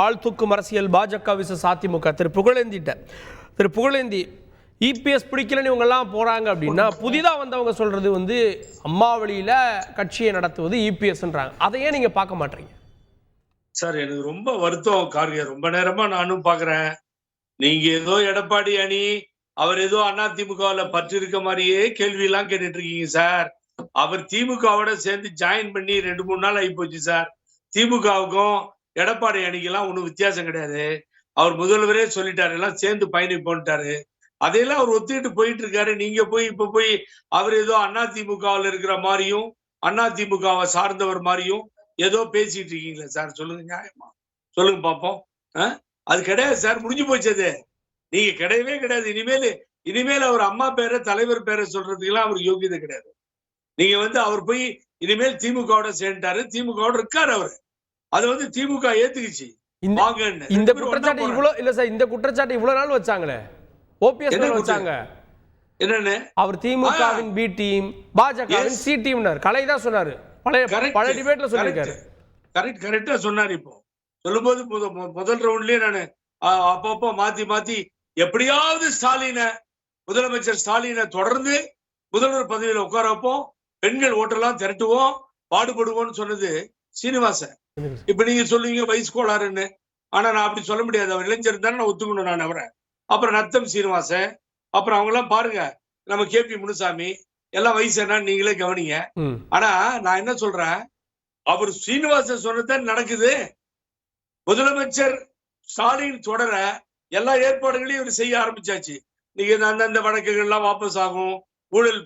ஆழ்தூக்கும் அரசியல் பாஜக விசஸ் அதிமுக. திரு புகழேந்தி இபிஎஸ் பிடிக்கலன்னு இவங்கெல்லாம் போறாங்க அப்படின்னா, புதிதாக வந்தவங்க சொல்றது வந்து அம்மா வழியில கட்சியை நடத்துவது இபிஎஸ்ன்றாங்க. அதையே நீங்க பார்க்க மாட்டீங்க சார்? எனக்கு ரொம்ப வருத்தம் கார்கே. ரொம்ப நேரமா நானும் பாக்குறேன். நீங்க ஏதோ எடப்பாடி அணி, அவர் ஏதோ அதிமுகவில் பற்று இருக்க மாதிரியே கேள்வி எல்லாம் கேட்டுட்டு இருக்கீங்க சார். அவர் திமுகவோட சேர்ந்து ஜாயின் பண்ணி 2-3 நாள் ஆகி போச்சு சார். திமுகவுக்கும் எடப்பாடி அணிக்கெல்லாம் ஒன்றும் வித்தியாசம் கிடையாது. அவர் முதல்வரே சொல்லிட்டாரு, எல்லாம் சேர்ந்து பயணிப்போன்ட்டாரு. அதையெல்லாம் அவர் ஒத்துக்கிட்டு போயிட்டு இருக்காரு. நீங்க போய் இப்ப போய் அவர் ஏதோ அதிமுகவில் இருக்கிற மாதிரியும் அதிமுகவை சார்ந்தவர் மாதிரியும் ஏதோ பேசிட்டு இருக்கீங்களா சார்? சொல்லுங்க, நியாயமா சொல்லுங்க பாப்போம். அது கிடையாது சார், முடிஞ்சு போச்சது. நீங்க கிடையவே கிடையாது. இனிமேல் அவர் அம்மா பேரை தலைவர் பேரை சொல்றதுக்கெல்லாம் அவருக்கு யோகியதை கிடையாது. நீங்க வந்து அவர் போய் இனிமேல் திமுகவோட சேர்ந்தாரு, திமுகவோட இருக்காரு அவரு. அது வந்து திமுக ஏத்துக்குச்சு. இந்த குற்றச்சாட்டு இவ்வளவு இல்ல சார், இந்த குற்றச்சாட்டு இவ்வளவு நாள் வச்சாங்களே, ஓபிஎஸ் வச்சாங்க. என்னன்னு அவர் திமுகவின் பி டீம், பாஜகவின் சி டீம் கலை தான் சொன்னாரு. பழைய டிபேட்ல சொல்லிருக்காரு. கரெக்டா சொன்னாரு. இப்போ சொல்லும்போது முதல் ரவுண்ட்லயே நானு அப்பப்போ மாத்தி எப்படியாவது முதலமைச்சர் ஸ்டாலினை தொடர்ந்து முதல்வர் பதவியில உட்கார வைப்போம், பெண்கள் ஓட்டெல்லாம் திரட்டுவோம், பாடுபடுவோம்னு சொன்னது சீனிவாசன். இப்ப நீங்க சொல்லுவீங்க வயசு கோளாறுன்னு. ஆனா நான் அப்படி சொல்ல முடியாது. அவர் இளைஞர் தானே, நான் ஒத்துக்கணும் நான் அவரை. அப்புறம் நத்தம் சீனிவாசன், அப்புறம் அவங்க எல்லாம் பாருங்க, நம்ம கேபி முனுசாமி எல்லாம் வயசு என்னன்னு நீங்களே கவனிங்க. ஆனா நான் என்ன சொல்றேன், அவர் சீனிவாசன் சொன்னதான் நடக்குது. முதலமைச்சர் ஸ்டாலின் தொடர எல்லா ஏற்பாடுகளையும் இவர் செய்ய ஆரம்பிச்சாச்சு. நீங்க அந்தந்த வழக்குகள் எல்லாம் வாபஸ் ஆகும், ஊழல்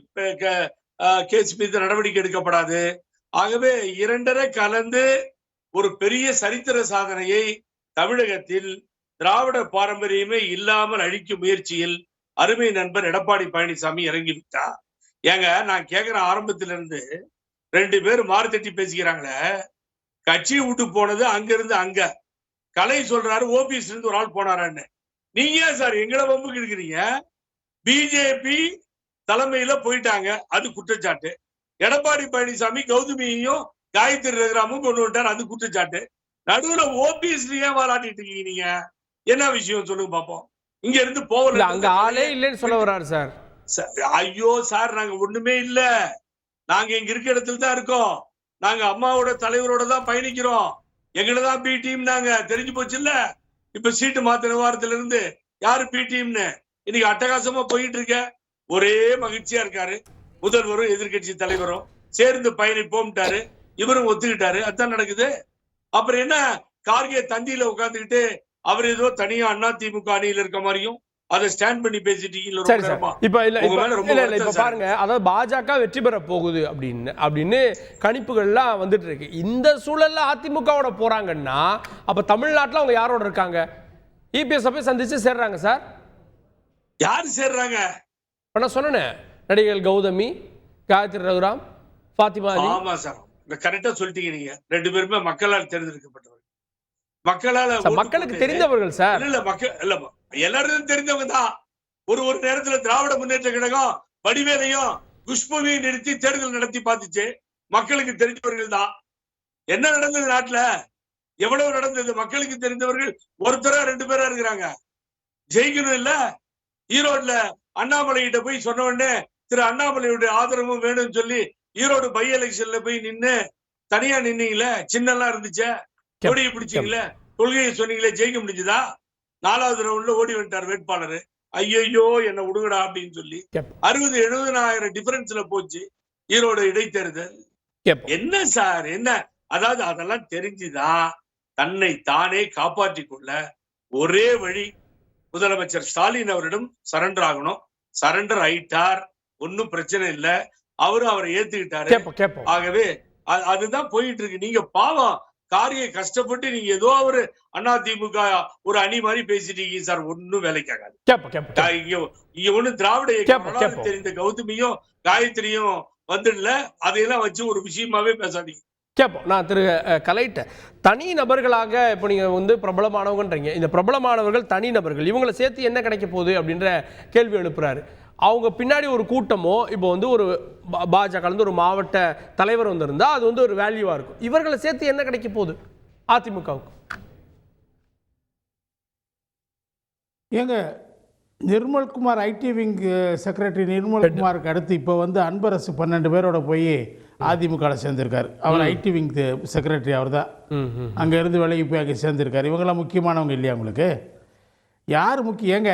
கேஸ் மீது நடவடிக்கை எடுக்கப்படாது. ஆகவே இரண்டரை கலந்து ஒரு பெரிய சரித்திர சாதனையை தமிழகத்தில் திராவிட பாரம்பரியமே இல்லாமல் அழிக்கும் முயற்சியில் அருமை நண்பர் எடப்பாடி பழனிசாமி இறங்கிவிட்டார். ஏங்க நான் கேட்கிறேன், ஆரம்பத்திலிருந்து 2 பேர் மாறு தட்டி பேசிக்கிறாங்களே, கட்சியை விட்டு போனது அங்கிருந்து அங்க. கலை சொல்றாரு ஓபிஎஸ் இருந்து ஒரு ஆள் போனாரான்னு. நீங்க ஏன் சார் எங்களை வம்புக்கு இருக்கிறீங்க? பிஜேபி தலைமையில போயிட்டாங்க, அது குற்றச்சாட்டு. எடப்பாடி பழனிசாமி கௌதமியையும் காயத்ரி ரகுராமும் கொண்டு விட்டார், அது குற்றச்சாட்டு. நடுவுல ஓபிஎஸ் ஏன் வாராட்டிட்டு இருக்கீங்க நீங்க? என்ன விஷயம் சொல்லுங்க பாப்போம். இங்க இருந்து போகல, அங்க ஆளே இல்லைன்னு சொல்ல வர்றாரு சார். ஐயோ சார், நாங்க ஒண்ணுமே இல்ல. நாங்க இங்க இருக்க இடத்துல தான் இருக்கோம். நாங்க அம்மாவோட தலைவரோட தான் பயணிக்கிறோம். எங்களதான் பி டீம். நாங்க தெரிஞ்சு போச்சு இல்ல. இப்ப சீட்டு மாத்தின வாரத்துல இருந்து யாரு பி டீம்னு இன்னைக்கு அட்டகாசமா போயிட்டு இருக்க. ஒரே மகிழ்ச்சியா இருக்காரு. முதல்வரும் எதிர்கட்சி தலைவரும் சேர்ந்து பயணிப்போம்ட்டாரு, இவரும் ஒத்துக்கிட்டாரு. அதுதான் நடக்குது. அப்புறம் என்ன, கார்கே தந்தியில உட்கார்ந்துக்கிட்டு அவர் ஏதோ தனியா அதிமுக அணியில இருக்க மாதிரியும் அதை ஸ்டாண்ட் பண்ணி பேசிட்டு பாருங்க. அதாவது பாஜக வெற்றி பெற போகுது அப்படின்னு கணிப்புகள்லாம் வந்துட்டு இருக்கு. இந்த சூழல்ல அதிமுகவோட போறாங்கன்னா அப்ப தமிழ்நாட்டுல அவங்க யாரோட இருக்காங்க? இபிஎஸ் போய் சந்திச்சு சேர்றாங்க சார். யாரு சேர்றாங்க? நான் சொன்னேன், நடிகர்கள் கௌதமி, காயத்ரி ரகுராம், ஃபாத்திமா அலி. ஆமா சார், கரெக்டா சொல்லிட்டீங்க. நீங்க 2 பேருமே மக்களால் தேர்ந்தெடுக்கப்பட்டவர்கள், மக்களுக்கு தெரிந்தவர்கள் சார். இல்ல மக்கள் இல்ல, எல்லாரும் தெரிந்தவங்க தான். ஒரு நேரத்துல திராவிட முன்னேற்ற கழகம் வடிவேலையும் குஷ்புவையும் நிறுத்தி தேர்தல் நடத்தி பார்த்துச்சு. மக்களுக்கு தெரிஞ்சவர்கள் தான். என்ன நடந்தது நாட்டுல? எவ்வளவு நடந்தது? மக்களுக்கு தெரிந்தவர்கள் ஒருத்தரா 2 பேரா இருக்கிறாங்க. ஜெயிக்கணும் இல்ல. ஈரோடுல அண்ணாமலை கிட்ட போய் சொன்ன உடனே திரு அண்ணாமலையுடைய ஆதரவும் வேணும்னு சொல்லி ஈரோடு பை எலெக்ஷன்ல போய் நின்னு தனியா நின்னீங்களே, சின்னெல்லாம் இருந்துச்சே, கொடியை பிடிச்சீங்களே, கொள்கையை சொன்னீங்களே, ஜெயிக்க முடிஞ்சுதா? 4வது ரவுண்ட்ல ஓடி வந்துட்டார் வேட்பாளர். ஐயோ என்ன விடுங்கடா அப்படின்னு சொல்லி 60,000-70,000 டிஃபரன்ஸ்ல போச்சு ஈரோடு இடைத்தேர்தல். என்ன சார் என்ன? அதாவது அதெல்லாம் தெரிஞ்சுதான் தன்னை தானே காப்பாற்றிக் கொள்ள ஒரே வழி, முதலமைச்சர் ஸ்டாலின் அவரிடம் சரண்டர் ஆகணும். சரண்டர் ஆயிட்டார், ஒன்னும் பிரச்சனை இல்ல. அவரை ஏத்துக்கிட்டாரு. ஆகவே அதுதான் போயிட்டு இருக்கு. நீங்க பாவம் காரியை கஷ்டப்பட்டு நீங்க ஏதோ ஒரு அதிமுக ஒரு அணி மாதிரி பேசிட்டீங்க சார். ஒன்னும் வேலைக்காகாது. இங்க ஒண்ணு திராவிட இயக்கம் தெரிந்த கௌதமியும் காயத்ரியும் வந்துடல, அதையெல்லாம் வச்சு ஒரு விஷயமாவே பேசாதீங்க. கேட்போம். நான் திரு கலைட்ட தனி நபர்களாக இப்போ நீங்கள் வந்து பிரபலமானவங்கன்றீங்க. இந்த பிரபலமானவர்கள் தனி நபர்கள், இவங்களை சேர்த்து என்ன கிடைக்க போகுது அப்படின்ற கேள்வி எழுப்புறாரு. அவங்க பின்னாடி ஒரு கூட்டமோ இப்போ வந்து ஒரு பாஜக ஒரு மாவட்ட தலைவர் வந்திருந்தா அது வந்து ஒரு வேல்யூவாக இருக்கும். இவர்களை சேர்த்து என்ன கிடைக்க போகுது அதிமுகவுக்கு? ஏங்க நிர்மல்குமார் ஐடி விங் செக்ரட்டரி நிர்மல்குமாருக்கு அடுத்து இப்போ வந்து அன்பரசு 12 பேரோட போய் அதிமுகவில் சேர்ந்திருக்காரு. அவர் ஐடி விங் செக்ரட்டரி அவர் தான். அங்கே இருந்து விலகி போய் அங்கே சேர்ந்திருக்காரு. இவங்கெல்லாம் முக்கியமானவங்க இல்லையா உங்களுக்கு? யார் முக்கியம்? ஏங்க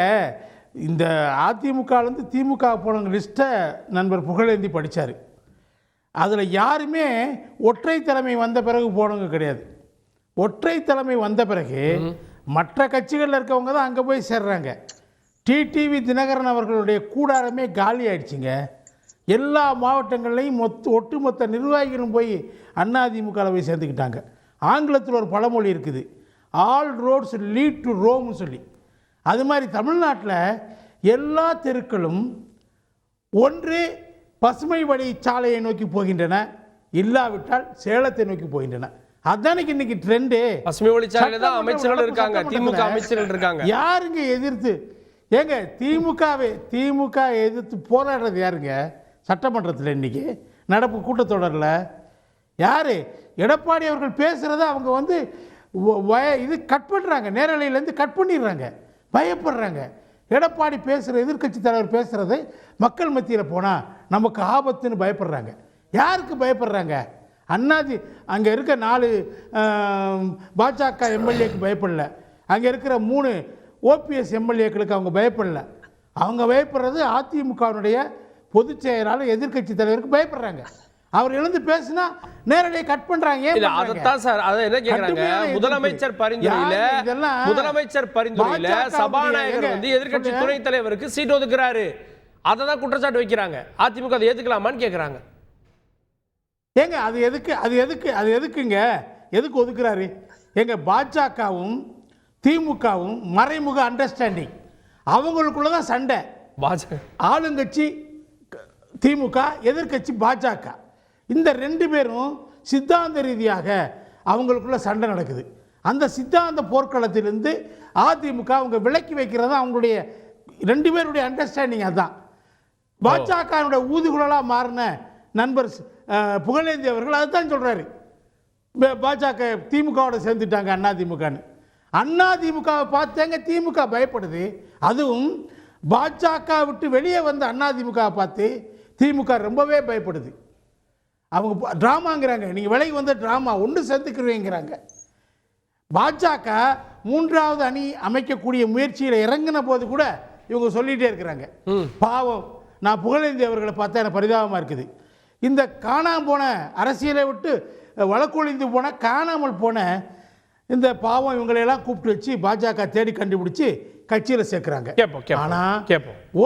இந்த அதிமுகலேருந்து திமுக போனவங்க லிஸ்ட்டை நண்பர் புகழேந்தி படித்தார். அதில் யாருமே ஒற்றை தலைமை வந்த பிறகு போனவங்க கிடையாது. ஒற்றை தலைமை வந்த பிறகு மற்ற கட்சிகளில் இருக்கவங்க தான் அங்கே போய் சேர்றாங்க. டிடிவி தினகரன் அவர்களுடைய கூடாரமே காலி ஆயிடுச்சுங்க. எல்லா மாவட்டங்கள்லையும் ஒட்டுமொத்த நிர்வாகிகளும் போய் அதிமுகவில் போய் சேர்ந்துக்கிட்டாங்க. ஆங்கிலத்தில் ஒரு பழமொழி இருக்குது, ஆல் ரோட்ஸ் லீட் டு ரோம்னு சொல்லி. அது மாதிரி தமிழ்நாட்டில் எல்லா தெருக்களும் ஒன்று பசுமை வழி சாலையை நோக்கி போகின்றன, இல்லாவிட்டால் சேலத்தை நோக்கி போகின்றன. அதானுக்கு இன்னைக்கு ட்ரெண்டு. பசுமை வழி சாலையில தான் அமைச்சர்கள் இருக்காங்க, திமுக அமைச்சர்கள் இருக்காங்க. யாருங்க எதிர்த்து? ஏங்க திமுக எதிர்த்து போராடுறது யாருங்க? சட்டமன்றத்தில் இன்னைக்கு நடப்பு கூட்டத்தொடரில் யார்? எடப்பாடி அவர்கள் பேசுகிறத அவங்க வந்து இது கட் பண்ணுறாங்க, நேரலையிலேருந்து கட் பண்ணிடுறாங்க, பயப்படுறாங்க. எடப்பாடி பேசுகிற எதிர்க்கட்சி தலைவர் பேசுகிறது மக்கள் மத்தியில் போனால் நமக்கு ஆபத்துன்னு பயப்படுறாங்க. யாருக்கு பயப்படுறாங்க? அங்கே இருக்க 4 பாஜக எம்எல்ஏக்கு பயப்படல, அங்கே இருக்கிற 3 ஓபிஎஸ் எம்எல்ஏக்களுக்கு அவங்க பயப்படல. அவங்க பயப்படுறது அதிமுகவினுடைய பொதுச் செயலாளர் எதிர்க்கட்சி தலைவருக்கு பயப்படுறாங்க. அவர் எழுந்து பேசினா நேரடியாக கட் பண்றாங்க. அதைத்தான் சார் அதை என்ன கேக்குறாங்க, முதலமைச்சர் பரிந்துரையில சபாநாயகர் வந்து எதிர்க்கட்சி துணைத் தலைவருக்கு சீட் ஒதுக்குறாரு. அதை தான் குற்றச்சாட்டு வைக்கிறாங்க. அதிமுக அதை ஏத்துக்கலாமான்னு கேக்குறாங்க. ஏங்க அது எதுக்குங்க? எதுக்கு ஒதுக்குறாரு? எங்க பாஜகவும் திமுகவும் மறைமுக அண்டர்ஸ்டாண்டிங், அவங்களுக்குள்ள தான் சண்டை. ஆளுங்கட்சி திமுக, எதிர்க்கட்சி பாஜக, இந்த 2 பேரும் சித்தாந்த ரீதியாக அவங்களுக்குள்ள சண்டை நடக்குது. அந்த சித்தாந்த போர்க்களத்திலிருந்து அதிமுக அவங்க விலக்கி வைக்கிறது அவங்களுடைய 2 பேருடைய அண்டர்ஸ்டாண்டிங். அதுதான் பாஜகனுடைய ஊதுகுழலாக மாறின நண்பர் புகழேந்தி அவர்கள் அதுதான் சொல்றாரு. பாஜக திமுகவோட சேர்ந்துட்டாங்க அதிமுகன்னு. அதிமுகவை பார்த்தேங்க திமுக பயப்படுது. அதுவும் பாஜக விட்டு வெளியே வந்த அதிமுகவை பார்த்து திமுக ரொம்பவே பயப்படுது. அவங்க ட்ராமாங்கிறாங்க, நீங்கள் விலகி வந்த ட்ராமா ஒன்று சேர்த்துக்கிறீங்கிறாங்க. பாஜக 3வது அணி அமைக்கக்கூடிய முயற்சியில் இறங்கின போது கூட இவங்க சொல்லிகிட்டே இருக்கிறாங்க. பாவம், நான் புகழேந்தி அவர்களை பார்த்தா எனக்கு பரிதாபமாக இருக்குது. இந்த காணாமல் போன அரசியலை விட்டு வழக்கொழிந்து போன காணாமல் போன இந்த பாவம் இவங்களையெல்லாம் கூப்பிட்டு வச்சு பாஜக தேடி கண்டுபிடிச்சி கட்சியில் சேர்க்குறாங்க. ஆனால்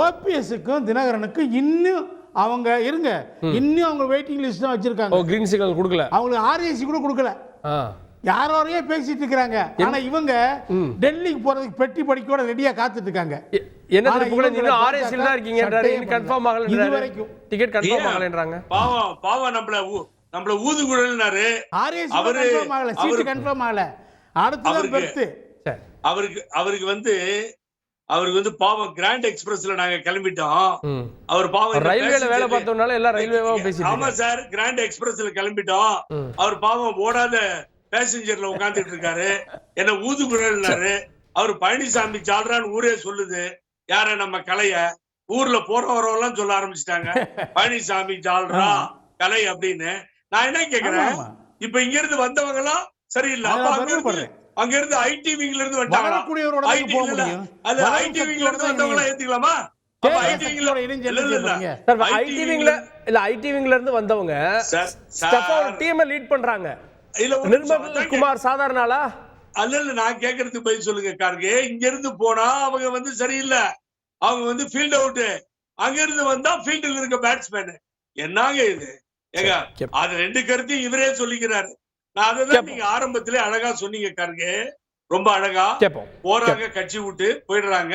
ஓபிஎஸ்க்கும் தினகரனுக்கும் இன்னும் அவங்க இருங்க, இன்னும் அவங்க வெயிட்டிங் லிஸ்ட் தான் வச்சிருக்காங்க. கிரீன் சிக்னல் கொடுக்கல, அவங்களுக்கு RAC கூட கொடுக்கல. யாரோரையே பேசிட்டு இருக்காங்க. ஆனா இவங்க டெல்லிக்கு போறதுக்கு பெட்டி படிக்கோட ரெடியா காத்துட்டு இருக்காங்க. பாவம் நம்மள ஊதுகுழல்னாரு. அவரு சீட் கன்ஃபார்ம் ஆகல. அடுத்து பெருத்து அவருக்கு வந்து பாவம் கிராண்ட் எக்ஸ்பிரஸ்ல நாங்க கிளம்பிட்டோம். அவர் பாவம் ரயில்வேல வேலை பார்த்தோம்னால எல்லாம் ரயில்வேவா பேசிட்டு. ஆமா சார், கிராண்ட் எக்ஸ்பிரஸ்ல கிளம்பிட்டோம். அவர் பாவம் ஓடாத பேசஞ்சர்ல உட்கார்ந்துட்டு இருக்காரு. என்ன ஊதுகுழல்னாரு. அவர் பழனிசாமி ஜால்ரான்னு ஊரே சொல்லுது. யார நம்ம கலைய ஊர்ல போறவரெல்லாம் சொல்ல ஆரம்பிச்சுட்டாங்க, பழனிசாமி ஜால்ரா கலை அப்படின்னு. நான் என்ன கேக்குறேன், இப்ப இங்க இருந்து வந்தவங்க எல்லாம் சரியில்லை. அங்க இருந்து ஐடி விங்ல இருந்து வந்தாங்களா? ஐடி விங்ல இருந்து வந்தவங்க ஏத்துக்கலாமா? ஐடி விங்ல இருந்து வந்தவங்க டீமை லீட் பண்றாங்க. நிர்மல்குமார் சாதாரண ஆளா? அல்ல, நான் கேக்குறதுக்கு பதில் சொல்லுங்க கார்கே. இங்க இருந்து போனா அவங்க வந்து சரியில்லை, அவங்க வந்து ஃபீல்ட் அவுட். அங்க இருந்து வந்தா ஃபீல்டுல இருக்க பேட்ஸ்மேன். என்னங்க இது? ஏங்க அது 2 கருத்தையும் இவரே சொல்லிக்கிறாரு. நான் அதான் நீங்க ஆரம்பத்திலே அழகா சொன்னீங்க கார்கே, ரொம்ப அழகா. போறாங்க, கட்சி விட்டு போயிடுறாங்க,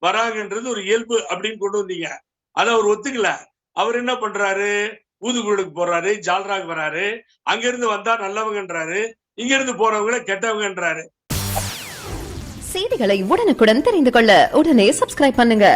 வராங்கன்றது ஒரு இயல்பு அப்படின்னு கொண்டு வந்தீங்க. அத அவர் ஒத்துக்கல. அவர் என்ன பண்றாரு, ஊதுகுழலுக்கு போறாரு, ஜால்ராக்கு வராரு. அங்க இருந்து வந்தா நல்லவங்கன்றாரு, இங்க இருந்து போறவங்கள கெட்டவங்கன்றாரு. செய்திகளை உடனுக்குடன் தெரிந்து கொள்ள உடனே சப்ஸ்கிரைப் பண்ணுங்க.